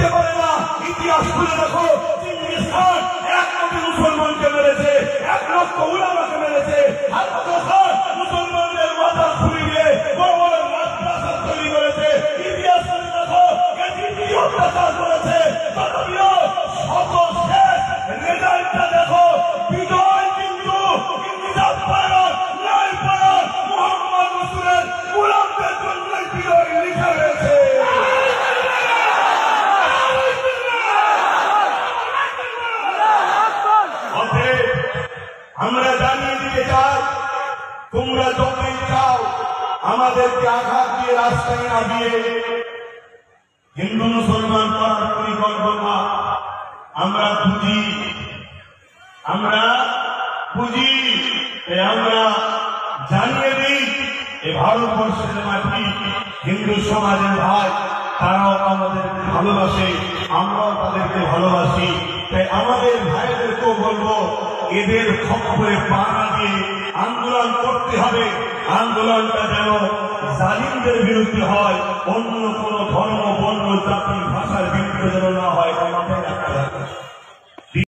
দিতে পারে না। ইতিহাস খুলে দেখো, চিঙ্গিস খান 1 কোটি মুসলমানকে মেরেছে, 1 লক্ষ উলামাকে মেরেছে। হাজার খান মুসলমানদের মাথা খুলে দিয়ে বড় বড় মাদ্রাসা তৈরি করেছে। ইতিহাস খুলে দেখো, কি অত্যাচার করেছে। তথাপিও শত শেষ রেজাল্টটা দেখো, বিজয় কিন্তু ইনকিলাব পালন নাই পালন মুহাম্মদ রাসূলের গোলামদের জন্য বিজয় লিখে রয়েছে। আমরা জানিয়ে দিতে চাই, তোমরা যতই চাও আমাদেরকে আঘাত দিয়ে রাস্তায় নামিয়ে হিন্দু মুসলমান করার পরিকল্পনা আমরা বুঝি, আমরা জানিয়ে দিই, এ ভারতবর্ষের মাটি হিন্দু সমাজের ভাই, তারাও আমাদেরকে ভালোবাসে, আমরাও তাদেরকে ভালোবাসি। তাই আমাদের ভাইদেরকেও বলবো, এদের খপ্পরে পা না দিয়ে আন্দোলন করতে হবে। আন্দোলনটা যেন জালিমদের বিরুদ্ধে হয়, অন্য কোন ধর্ম